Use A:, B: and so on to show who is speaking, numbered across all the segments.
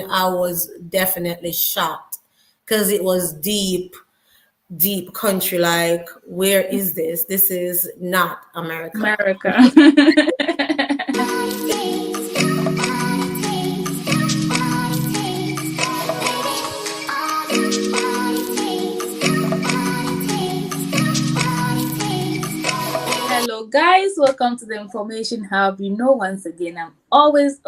A: I was definitely shocked because it was deep, deep country. Like, where is this? This is not America.
B: America. Hello, guys. Welcome to the Information Hub. Once again, I'm always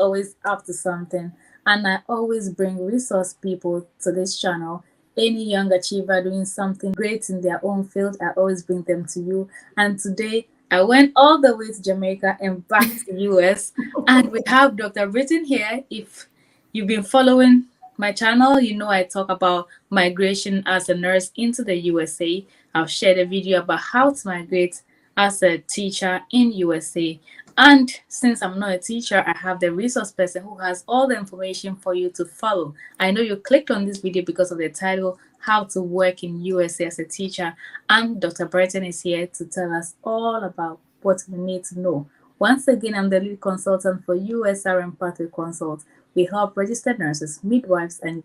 B: up to something, and I always bring resource people to this channel. Any young achiever doing something great in their own field, I always bring them to you. And today, I went all the way to Jamaica and back to the US, and we have Dr. Britton here. If you've been following my channel, you know I talk about migration as a nurse into the USA. I've shared a video about how to migrate as a teacher in USA. And since I'm not a teacher, I have the resource person who has all the information for you to follow. I know you clicked on this video because of the title, How to Work in USA as a Teacher. And Dr. Britton is here to tell us all about what we need to know. Once again, I'm the lead consultant for USRN Pathway Consult. We help registered nurses, midwives, and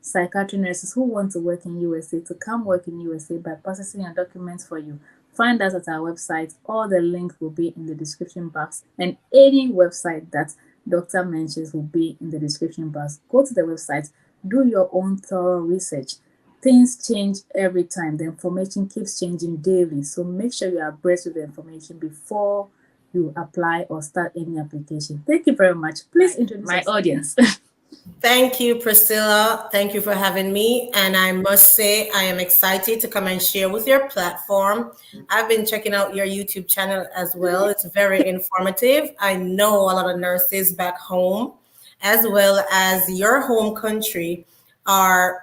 B: psychiatry nurses who want to work in USA to come work in USA by processing your documents for you. Find us at our website. All the links will be in the description box, and any website that Doctor mentions will be in the description box. Go to the website, do your own thorough research. Things change every time. The information keeps changing daily, so make sure you are abreast with the information before you apply or start any application. Thank you very much. Please introduce my audience.
A: Thank you, Priscilla. Thank you for having me. And I must say, I am excited to come and share with your platform. I've been checking out your YouTube channel as well. It's very informative. I know a lot of nurses back home, as well as your home country, are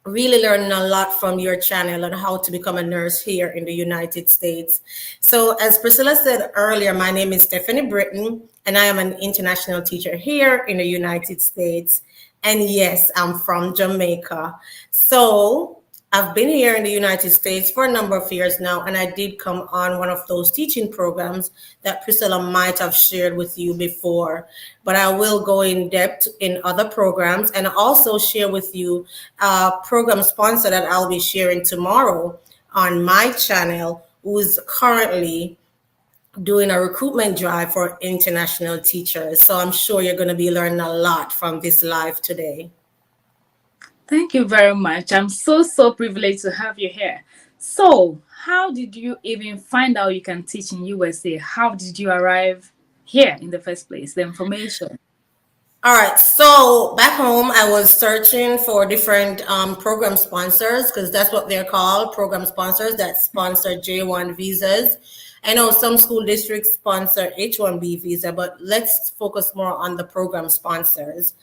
A: really learning a lot from your channel on how to become a nurse here in the United States. So as Priscilla said earlier, my name is Dr Britton, and I am an international teacher here in the United States. And yes, I'm from Jamaica. So I've been here in the United States for a number of years now, and I did come on one of those teaching programs that Priscilla might have shared with you before. But I will go in depth in other programs and also share with you a program sponsor that I'll be sharing tomorrow on my channel, who's currently doing a recruitment drive for international teachers. So I'm sure you're going to be learning a lot from this live today.
B: Thank you very much. I'm so privileged to have you here. So, how did you even find out you can teach in USA? How did you arrive here in the first place? The information.
A: All right. So back home, I was searching for different program sponsors, because that's what they're called, program sponsors that sponsor J1 visas. I know some school districts sponsor H1B visa, but let's focus more on the program sponsors.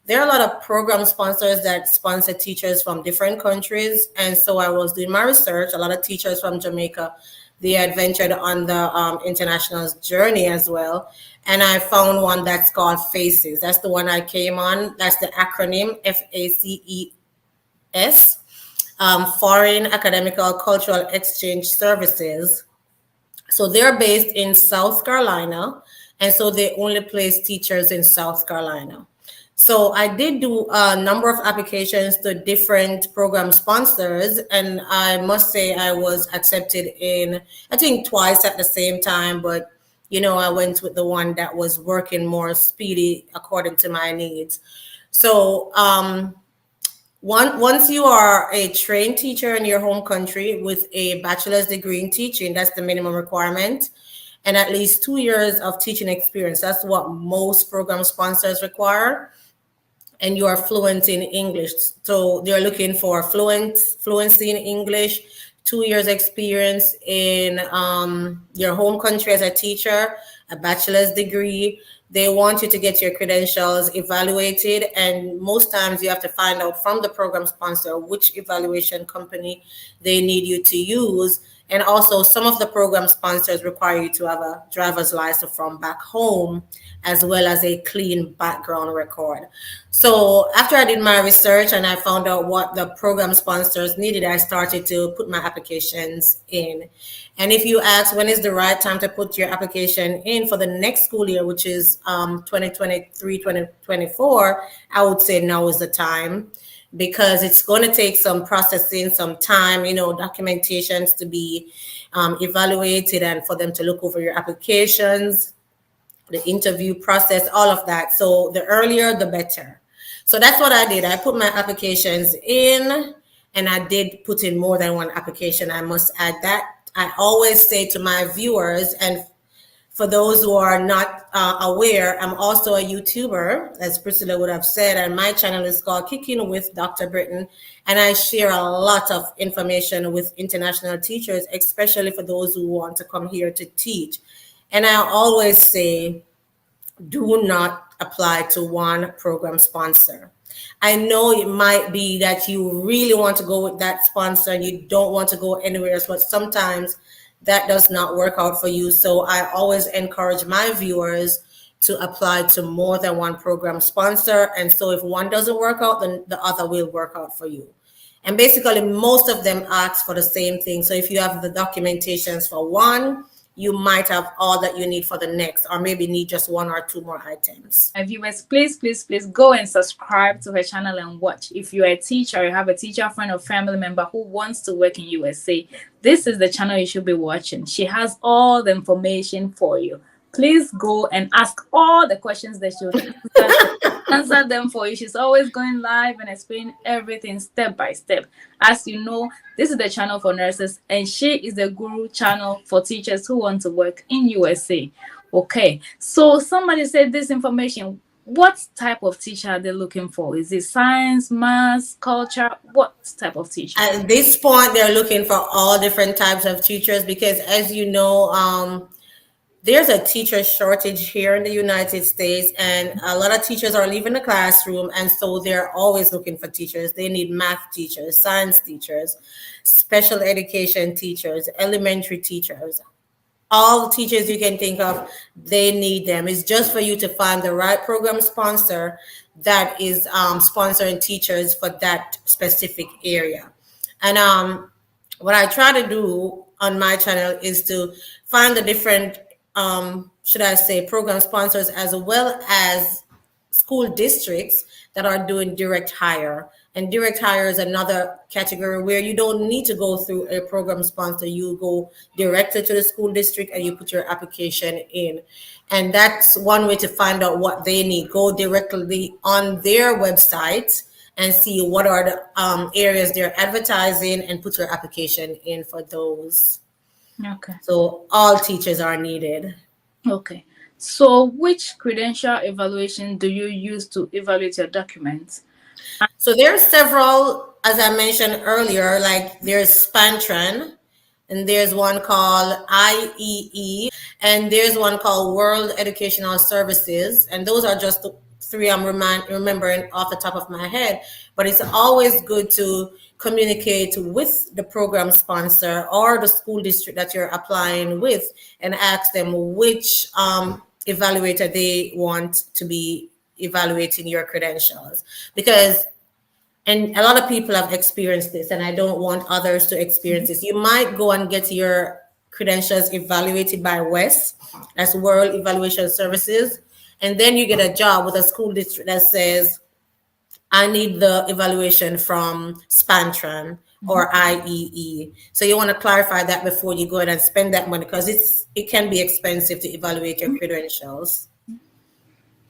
A: There are a lot of program sponsors that sponsor teachers from different countries. And so I was doing my research. A lot of teachers from Jamaica, they had ventured on the international journey as well. And I found one that's called FACES. That's the one I came on. That's the acronym FACES, Foreign Academical Cultural Exchange Services. So they're based in South Carolina. And so they only place teachers in South Carolina. So I did do a number of applications to different program sponsors, and I must say I was accepted in, I think, twice at the same time, but I went with the one that was working more speedy according to my needs. So once you are a trained teacher in your home country with a bachelor's degree in teaching, that's the minimum requirement, and at least 2 years of teaching experience. That's what most program sponsors require. And you are fluent in English. So they're looking for fluency in English, 2 years experience in your home country as a teacher, a bachelor's degree. They want you to get your credentials evaluated. And most times you have to find out from the program sponsor which evaluation company they need you to use. And also some of the program sponsors require you to have a driver's license from back home. as well as a clean background record. So after I did my research and I found out what the program sponsors needed, I started to put my applications in. And if you ask when is the right time to put your application in for the next school year, which is 2023, 2024, I would say now is the time, because it's going to take some processing, some time, documentations to be evaluated and for them to look over your applications, the interview process, all of that. So the earlier, the better. So that's what I did. I put my applications in, and I did put in more than one application. I must add that. I always say to my viewers, and for those who are not aware, I'm also a YouTuber, as Priscilla would have said, and my channel is called Kicking with Dr. Britton, and I share a lot of information with international teachers, especially for those who want to come here to teach. And I always say, do not apply to one program sponsor. I know it might be that you really want to go with that sponsor and you don't want to go anywhere else, but sometimes that does not work out for you. So I always encourage my viewers to apply to more than one program sponsor. And so if one doesn't work out, then the other will work out for you. And basically, most of them ask for the same thing. So if you have the documentations for one, you might have all that you need for the next, or maybe need just one or two more items.
B: My viewers, please go and subscribe to her channel and watch. If you're a teacher, or you have a teacher friend or family member who wants to work in USA, this is the channel you should be watching. She has all the information for you. Please go and ask all the questions that she'll answer them for you. She's always going live and explaining everything step by step. As you know, this is the channel for nurses, and she is the guru channel for teachers who want to work in USA. Okay, so somebody said this information. What type of teacher are they looking for? Is it science, math, culture? What type of teacher?
A: At this point, they're looking for all different types of teachers because, as you know, there's a teacher shortage here in the United States, and a lot of teachers are leaving the classroom, and so they're always looking for teachers. They need math teachers, science teachers, special education teachers, elementary teachers. All the teachers you can think of, they need them. It's just for you to find the right program sponsor that is sponsoring teachers for that specific area. And what I try to do on my channel is to find the different should I say, program sponsors, as well as school districts that are doing direct hire. And direct hire is another category where you don't need to go through a program sponsor. You go directly to the school district and you put your application in. And that's one way to find out what they need. Go directly on their website and see what are the areas they're advertising and put your application in for those.
B: Okay.
A: So all teachers are needed.
B: Okay. So which credential evaluation do you use to evaluate your documents?
A: So there are several, as I mentioned earlier, like there's Spantran, and there's one called IEE, and there's one called World Educational Services. And those are just the three I'm remembering off the top of my head. But it's always good to communicate with the program sponsor or the school district that you're applying with and ask them which evaluator they want to be evaluating your credentials. Because, and a lot of people have experienced this, and I don't want others to experience this. You might go and get your credentials evaluated by WES, that's World Evaluation Services, and then you get a job with a school district that says, I need the evaluation from Spantran or IEE. So you want to clarify that before you go ahead and spend that money, because it can be expensive to evaluate your credentials.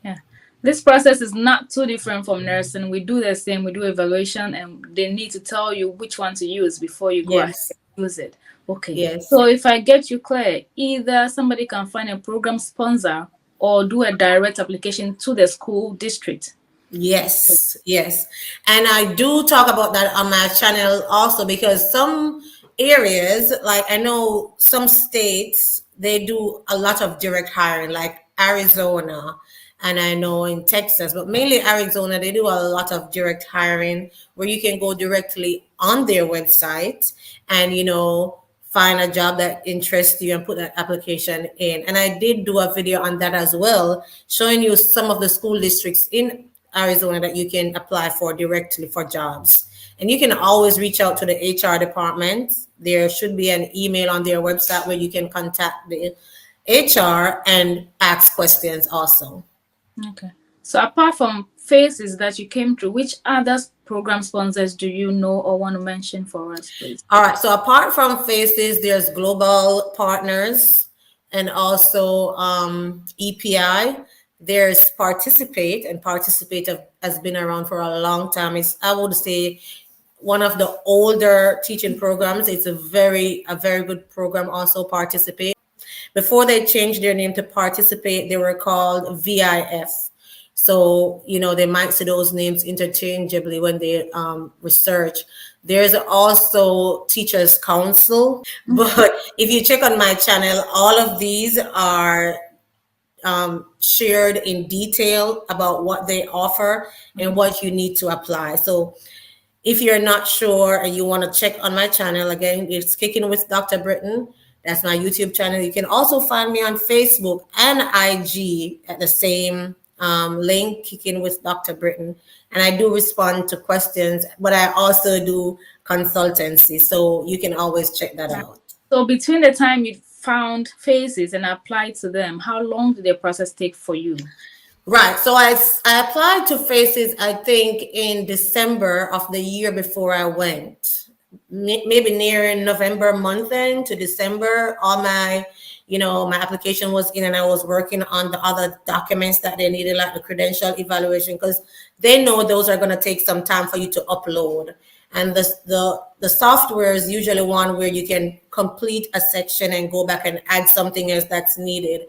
B: Yeah. This process is not too different from nursing. We do the same. We do evaluation, and they need to tell you which one to use before you go ahead and use it. Okay.
A: Yes.
B: So if I get you clear, either somebody can find a program sponsor or do a direct application to the school district.
A: Yes, yes. And I do talk about that on my channel also, because some areas, like I know some states, they do a lot of direct hiring, like Arizona, and I know in Texas, but mainly Arizona, they do a lot of direct hiring where you can go directly on their website and, find a job that interests you and put that application in. And I did do a video on that as well, showing you some of the school districts in Arizona that you can apply for directly for jobs. And you can always reach out to the HR department. There should be an email on their website where you can contact the HR and ask questions also.
B: Okay. So apart from phases that you came through, which other program sponsors do you know or want to mention for us, please?
A: All right. So apart from Faces, there's Global Partners and also EPI. There's Participate, and Participate has been around for a long time. It's, I would say, one of the older teaching programs. It's a very good program. Also, Participate. Before they changed their name to Participate, they were called VIF. So, you know, they might say those names interchangeably when they research. There's also Teachers Council. But if you check on my channel, all of these are shared in detail about what they offer and what you need to apply. So if you're not sure and you want to check on my channel, again, it's Kicking with Dr. Britton. That's my YouTube channel. You can also find me on Facebook and IG at the same link, Kicking with Dr. Britton. And I do respond to questions, but I also do consultancy. So you can always check that out.
B: So between the time you found Faces and applied to them, how long did the process take for you?
A: Right. So I applied to Faces, I think, in December of the year before I went. Maybe near November month end to December, all my, you know, my application was in and I was working on the other documents that they needed, like the credential evaluation, because they know those are going to take some time for you to upload. And the software is usually one where you can complete a section and go back and add something else that's needed.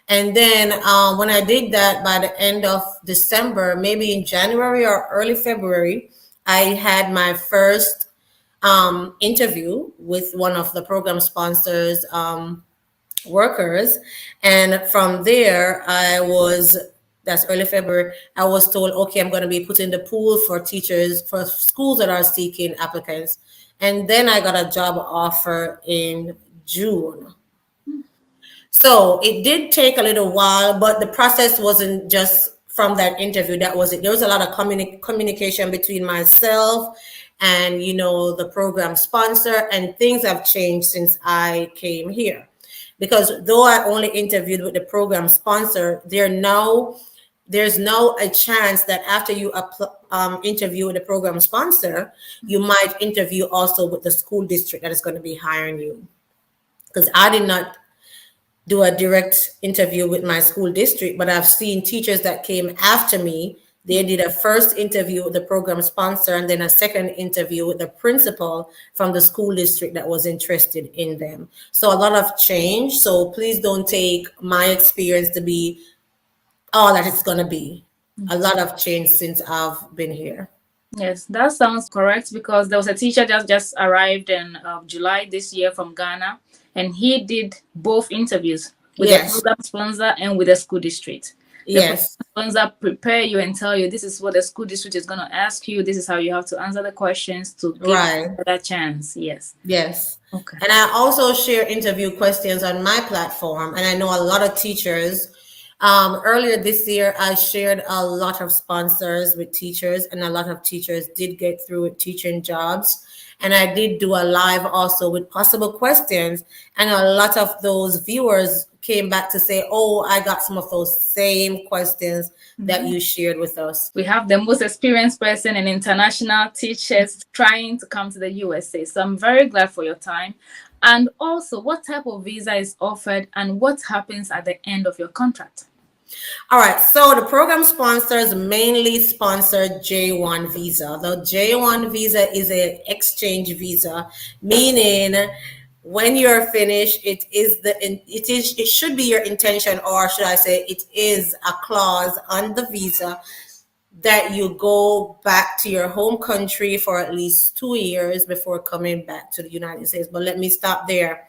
A: And then when I did that, by the end of December, maybe in January or early February, I had my first interview with one of the program sponsors workers. And from there, that's early February, I was told, okay, I'm going to be put in the pool for teachers, for schools that are seeking applicants. And then I got a job offer in June. So it did take a little while, but the process wasn't just from that interview. That was it. There was a lot of communication between myself and, you know, the program sponsor, and things have changed since I came here. Because though I only interviewed with the program sponsor, there's now a chance that after you interview with the program sponsor, you might interview also with the school district that is going to be hiring you. Because I did not do a direct interview with my school district, but I've seen teachers that came after me. They did a first interview with the program sponsor and then a second interview with the principal from the school district that was interested in them. So a lot of change. So please don't take my experience to be all that it's going to be. A lot of change since I've been here.
B: Yes, that sounds correct, because there was a teacher just arrived in July this year from Ghana, and he did both interviews with the program sponsor and with the school district. The sponsor prepare you and tell you this is what the school district is going to ask you. This is how you have to answer the questions to give you that chance. Yes.
A: Okay. And I also share interview questions on my platform, and I know a lot of teachers. Earlier this year, I shared a lot of sponsors with teachers, and a lot of teachers did get through with teaching jobs. And I did do a live also with possible questions, and a lot of those viewers came back to say, oh, I got some of those same questions that you shared with us.
B: We have the most experienced person in international teachers trying to come to the USA. So I'm very glad for your time. And also, what type of visa is offered and what happens at the end of your contract?
A: All right, so the program sponsors mainly sponsor J1 visa. The J1 visa is an exchange visa, meaning when you're finished, it should be your intention, or should I say, it is a clause on the visa that you go back to your home country for at least 2 years before coming back to the United States. But let me stop there.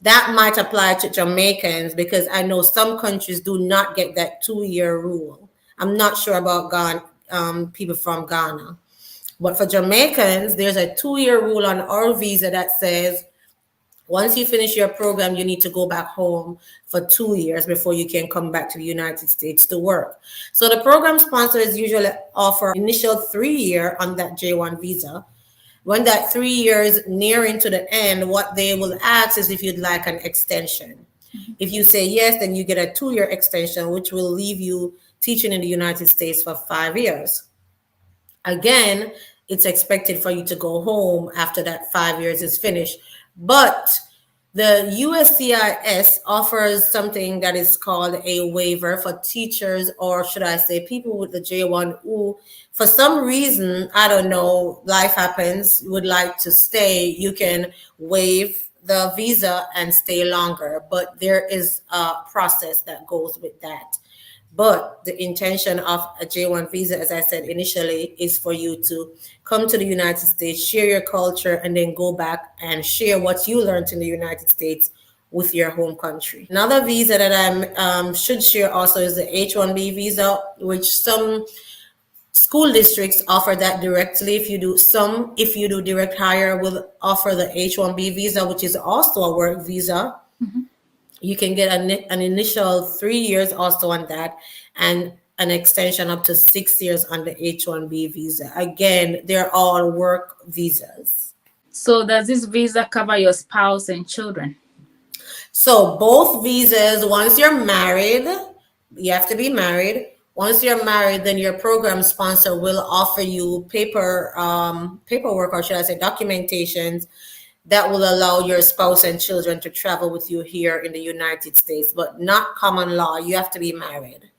A: That might apply to Jamaicans, because I know some countries do not get that 2-year rule. I'm not sure about Ghana, people from Ghana. But for Jamaicans, there's a 2-year rule on our visa that says Once you finish your program, you need to go back home for 2 years before you can come back to the United States to work. So the program sponsors usually offer initial 3 year on that J1 visa. When that 3 years near into the end, what they will ask is if you'd like an extension. If you say yes, then you get a 2 year extension, which will leave you teaching in the United States for 5 years. Again, it's expected for you to go home after that 5 years is finished. But the USCIS offers something that is called a waiver for teachers, or should I say people with the J1 who, for some reason, I don't know, life happens, would like to stay. You can waive the visa and stay longer, but there is a process that goes with that. But the intention of a J1 visa, as I said initially, is for you to come to the United States, share your culture, and then go back and share what you learned in the United States with your home country. Another visa that I should share also is the H-1B visa, which some school districts offer that directly. If you do direct hire, will offer the H-1B visa, which is also a work visa. You can get an initial 3 years also on that, and an extension up to 6 years on the H-1B visa. Again, they're all work visas.
B: So does this visa cover your spouse and children?
A: So both visas, once you're married, you have to be married. Once you're married, then your program sponsor will offer you paperwork, or should I say documentations, that will allow your spouse and children to travel with you here in the United States, but not common law. You have to be married.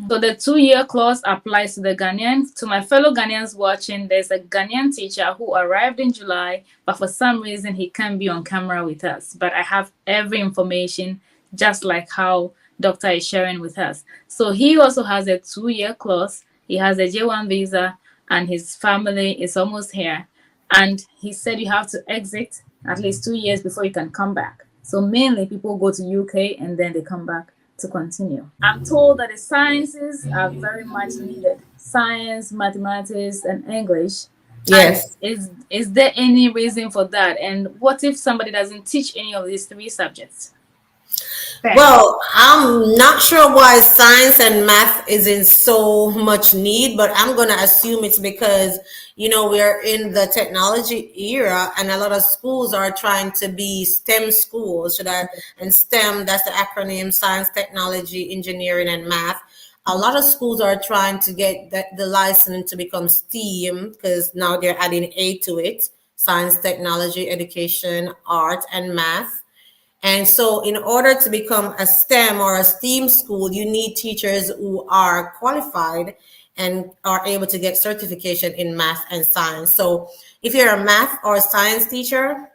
B: So the 2-year clause applies to the Ghanaian. To my fellow Ghanaians watching, there's a Ghanaian teacher who arrived in July, but for some reason he can't be on camera with us. But I have every information, just like how Doctor is sharing with us. So he also has a 2-year clause. He has a J1 visa, and his family is almost here. And he said you have to exit at least 2 years before you can come back. So mainly people go to UK and then they come back to continue. I'm told that the sciences are very much needed. Science, mathematics, and English.
A: Yes.
B: And is there any reason for that? And what if somebody doesn't teach any of these 3 subjects?
A: Well, I'm not sure why science and math is in so much need, but I'm going to assume it's because, we're in the technology era, and a lot of schools are trying to be STEM schools. And STEM, that's the acronym: science, technology, engineering, and math. A lot of schools are trying to get the license to become STEAM, because now they're adding A to it: science, technology, education, art, and math. And so in order to become a STEM or a STEAM school, you need teachers who are qualified and are able to get certification in math and science. So if you're a math or science teacher,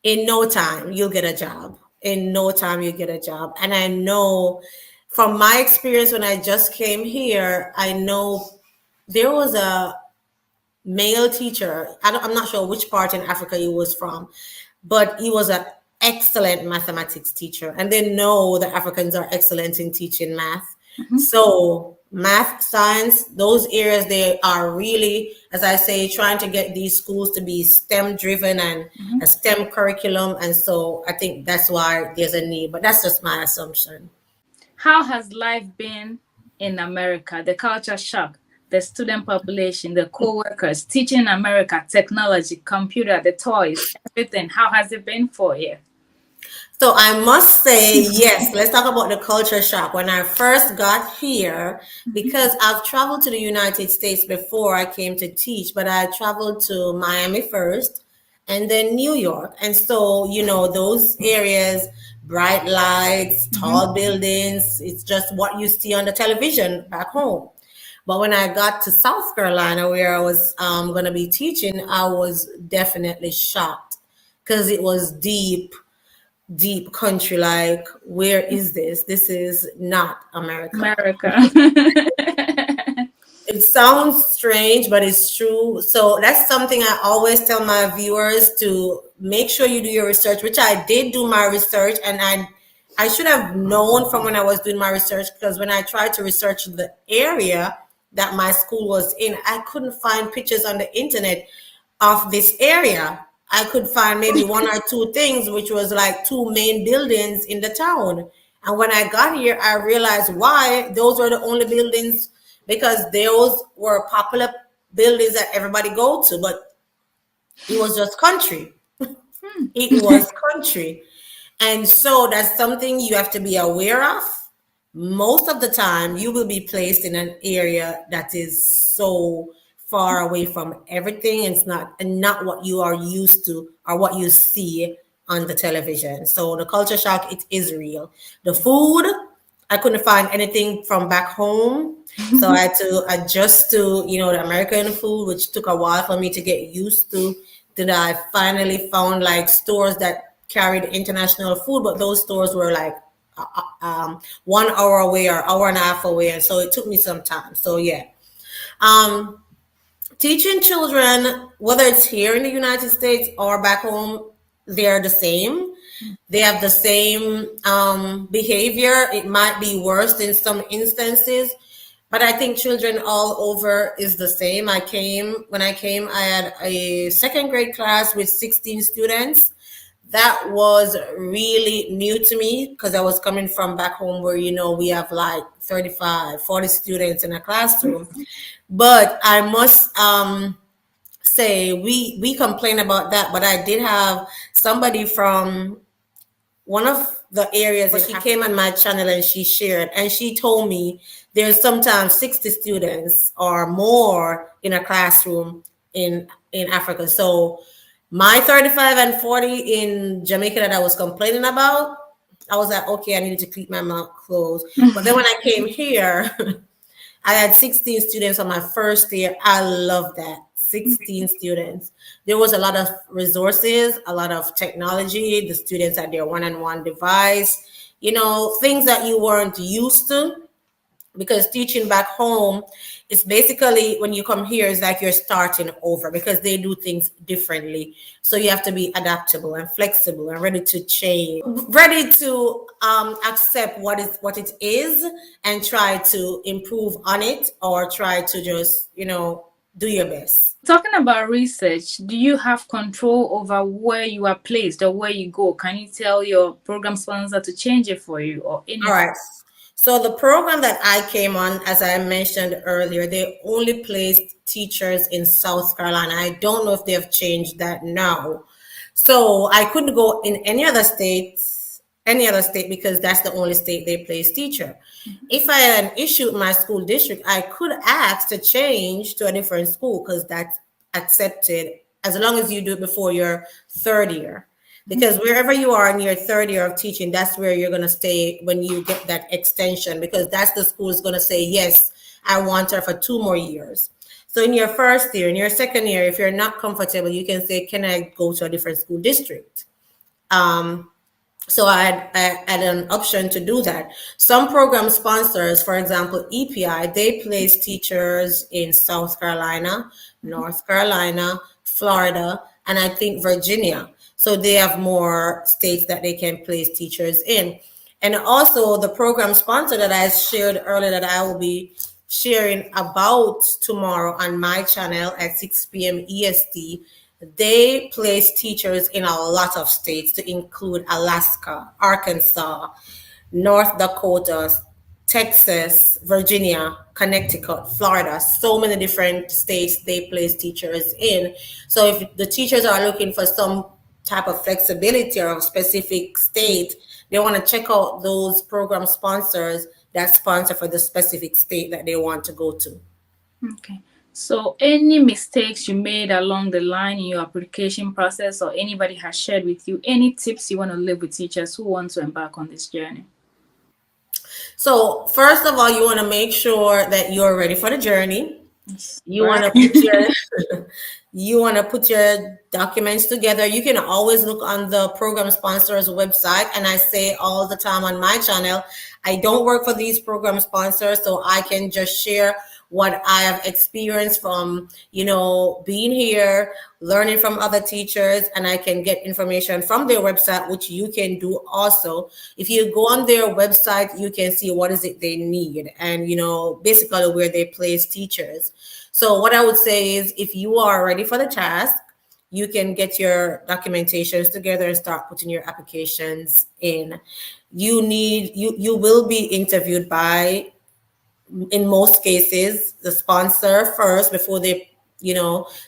A: in no time, you'll get a job. In no time, you get a job. And I know from my experience when I just came here, I know there was a male teacher. I'm not sure which part in Africa he was from, but he was an excellent mathematics teacher. And they know that Africans are excellent in teaching math. So math, science, those areas, they are really, as I say, trying to get these schools to be STEM driven and a STEM curriculum. And so I think that's why there's a need, but that's just my assumption.
B: How has life been in America? The culture shock, the student population, the co-workers, teaching in America, technology, computer, the toys, everything. How has it been for you?
A: So I must say, yes, let's talk about the culture shock. When I first got here, because I've traveled to the United States before I came to teach, but I traveled to Miami first and then New York. And so, those areas, bright lights, tall buildings, it's just what you see on the television back home. But when I got to South Carolina, where I was going to be teaching, I was definitely shocked because it was deep country. Like, where is this? This is not America. It sounds strange, but it's true. So that's something I always tell my viewers, to make sure you do your research, which I did do my research, and I should have known from when I was doing my research, because when I tried to research the area that my school was in, I couldn't find pictures on the internet of this area. I could find maybe one or two things, which was like two main buildings in the town. And when I got here, I realized why those were the only buildings, because those were popular buildings that everybody go to, but it was just country. It was country. And so that's something you have to be aware of. Most of the time, you will be placed in an area that is so far away from everything. It's not what you are used to or what you see on the television. So the culture shock, it is real. The food, I couldn't find anything from back home. So I had to adjust to, the American food, which took a while for me to get used to. Then I finally found like stores that carried international food, but those stores were like 1 hour away or hour and a half away. And so it took me some time. So yeah. Teaching children, whether it's here in the United States or back home, they're the same. They have the same behavior. It might be worse in some instances, but I think children all over is the same. When I came, I had a second grade class with 16 students. That was really new to me because I was coming from back home where, we have like 35, 40 students in a classroom. But I must say we complain about that, but I did have somebody from one of the areas that she came on my channel and she shared, and she told me there's sometimes 60 students or more in a classroom in Africa. So my 35 and 40 in Jamaica that I was complaining about, I was like, okay, I needed to keep my mouth closed. But then when I came here, I had 16 students on my first year. I love that. 16 students. There was a lot of resources, a lot of technology. The students had their one-on-one device, things that you weren't used to, because teaching back home, it's basically when you come here, it's like you're starting over because they do things differently. So you have to be adaptable and flexible and ready to change, ready to accept what it is and try to improve on it, or try to just, do your best.
B: Talking about research, do you have control over where you are placed or where you go? Can you tell your program sponsor to change it for you or anything?
A: All right. So the program that I came on, as I mentioned earlier, they only placed teachers in South Carolina. I don't know if they have changed that now. So I couldn't go in any other state, because that's the only state they place teacher. If I had an issue with my school district, I could ask to change to a different school because that's accepted as long as you do it before your third year. Because wherever you are in your third year of teaching, that's where you're going to stay when you get that extension, because that's the school is going to say, yes, I want her for 2 more years. So in your first year, in your second year, if you're not comfortable, you can say, can I go to a different school district? So I had an option to do that. Some program sponsors, for example, EPI, they place teachers in South Carolina, North Carolina, Florida, and I think Virginia. So they have more states that they can place teachers in. And also the program sponsor that I shared earlier that I will be sharing about tomorrow on my channel at 6 p.m. EST, they place teachers in a lot of states, to include Alaska, Arkansas, North Dakota, Texas, Virginia, Connecticut, Florida, so many different states they place teachers in. So if the teachers are looking for some type of flexibility or a specific state, they want to check out those program sponsors that sponsor for the specific state that they want to go to.
B: Okay. So any mistakes you made along the line in your application process, or anybody has shared with you, any tips you want to leave with teachers who want to embark on this journey?
A: So first of all, you want to make sure that you're ready for the journey. You want to put your documents together. You can always look on the program sponsor's website. And I say all the time on my channel, I don't work for these program sponsors, so I can just share what I have experienced from, being here, learning from other teachers, and I can get information from their website, which you can do also. If you go on their website, you can see what is it they need and, basically where they place teachers. So what I would say is, if you are ready for the task, you can get your documentations together and start putting your applications in. You will be interviewed by, in most cases, the sponsor first before they,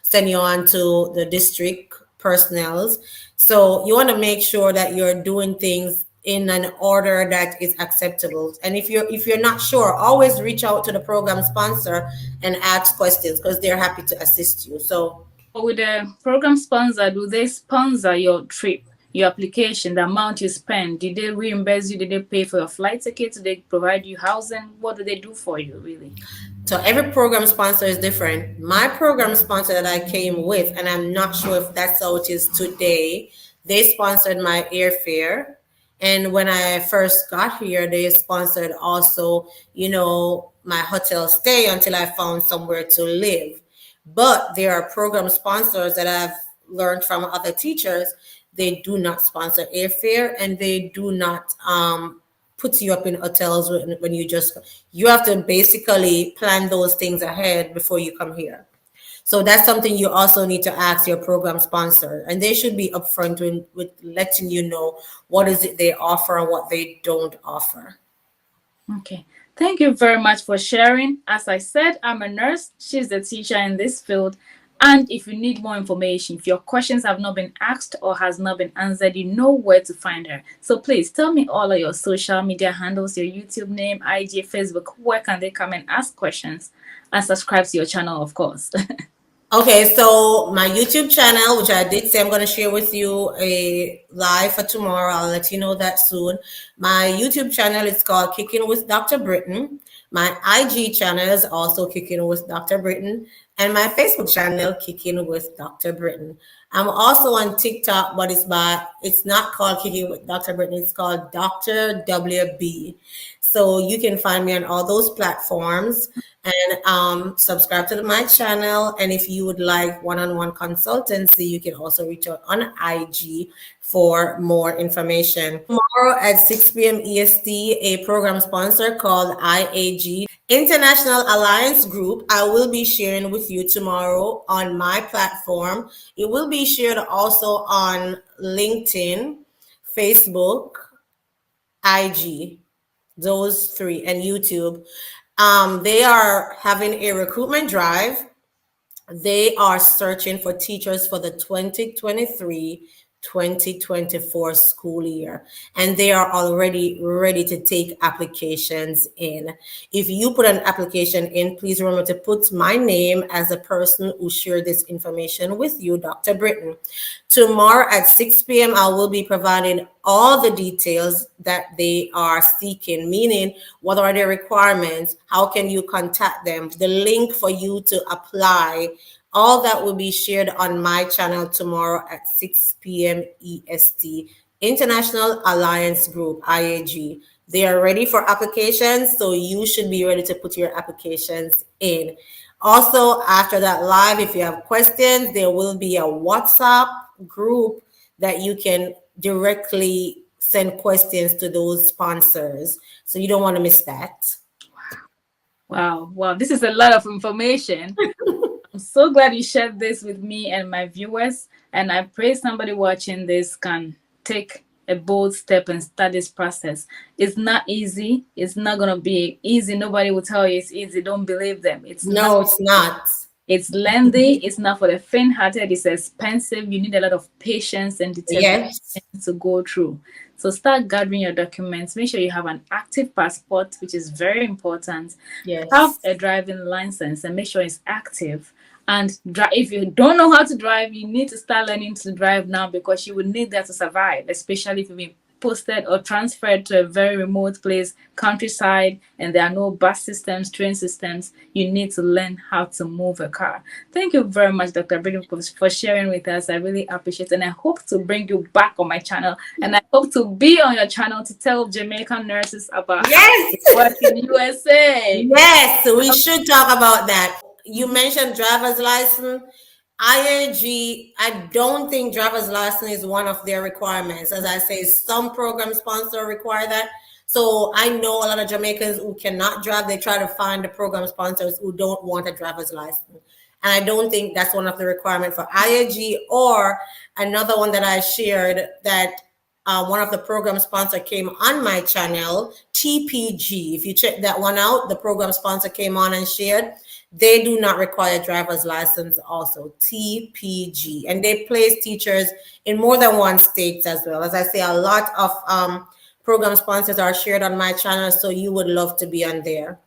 A: send you on to the district personnels. So you want to make sure that you're doing things in an order that is acceptable. And if you're not sure, always reach out to the program sponsor and ask questions because they're happy to assist you. So
B: With the program sponsor, do they sponsor your trip, your application, the amount you spend? Did they reimburse you? Did they pay for your flight ticket? Did they provide you housing? What do they do for you, really?
A: So every program sponsor is different. My program sponsor that I came with, and I'm not sure if that's how it is today, they sponsored my airfare. And when I first got here, they sponsored also, my hotel stay until I found somewhere to live. But there are program sponsors that I've learned from other teachers. They do not sponsor airfare, and they do not put you up in hotels when you have to basically plan those things ahead before you come here. So that's something you also need to ask your program sponsor, and they should be upfront with letting you know what is it they offer and what they don't offer.
B: Okay. Thank you very much for sharing. As I said, I'm a nurse. She's the teacher in this field. And if you need more information, if your questions have not been asked or has not been answered, you know where to find her. So please tell me all of your social media handles, your YouTube name, IG, Facebook. Where can they come and ask questions and subscribe to your channel, of course?
A: Okay, so my YouTube channel, which I did say I'm going to share with you a live for tomorrow. I'll let you know that soon. My YouTube channel is called Kicking with Dr. Britton. My IG channel is also Kicking with Dr. Britton. And my Facebook channel, Kicking with Dr. Britton. I'm also on TikTok, but it's not called Kicking with Dr. Britton. It's called Dr. WB. So you can find me on all those platforms and subscribe to my channel. And if you would like one-on-one consultancy, you can also reach out on IG for more information. Tomorrow at 6 p.m. EST, a program sponsor called IAG, International Alliance Group, I will be sharing with you tomorrow on my platform. It will be shared also on LinkedIn, Facebook, IG, those three, and YouTube. They are having a recruitment drive. They are searching for teachers for the 2023-2024 school year, and they are already ready to take applications in. If you put an application in, please remember to put my name as the person who shared this information with you, Dr. Britton. Tomorrow at 6 p.m., I will be providing all the details that they are seeking, meaning what are their requirements, how can you contact them, the link for you to apply. All that will be shared on my channel tomorrow at 6 p.m. EST. International Alliance Group, IAG. They are ready for applications, so you should be ready to put your applications in. Also, after that live, if you have questions, there will be a WhatsApp group that you can directly send questions to those sponsors. So you don't want to miss that.
B: Wow. This is a lot of information. I'm so glad you shared this with me and my viewers. And I pray somebody watching this can take a bold step and start this process. It's not easy. It's not going to be easy. Nobody will tell you it's easy. Don't believe them. It's
A: not.
B: It's lengthy. It's not for the faint-hearted. It's expensive. You need a lot of patience and determination to go through. So start gathering your documents. Make sure you have an active passport, which is very important.
A: Yes.
B: Have a driving license and make sure it's active. And if you don't know how to drive, you need to start learning to drive now, because you will need that to survive, especially if you've been posted or transferred to a very remote place, countryside, and there are no bus systems, train systems. You need to learn how to move a car. Thank you very much, Dr. Britton, for sharing with us. I really appreciate it. And I hope to bring you back on my channel. And I hope to be on your channel to tell Jamaican nurses about work in USA.
A: Yes, we should talk about that. You mentioned driver's license. IAG, I don't think driver's license is one of their requirements. As I say, some program sponsors require that. So I know a lot of Jamaicans who cannot drive, they try to find the program sponsors who don't want a driver's license. And I don't think that's one of the requirements for IAG. Or another one that I shared, that one of the program sponsor came on my channel, TPG. If you check that one out, the program sponsor came on and shared. They do not require driver's license also, TPG. And they place teachers in more than one state as well. As I say, a lot of program sponsors are shared on my channel, so you would love to be on there.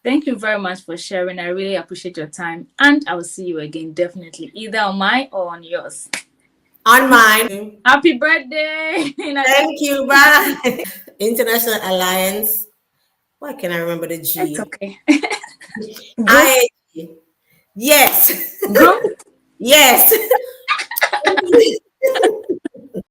B: Thank you very much for sharing. I really appreciate your time. And I will see you again, definitely, either on mine or on yours.
A: On mine.
B: Happy birthday.
A: Thank you. Bye. International Alliance. Why can't I remember the G?
B: It's okay.
A: IAG. Yes.
B: Group?
A: Yes.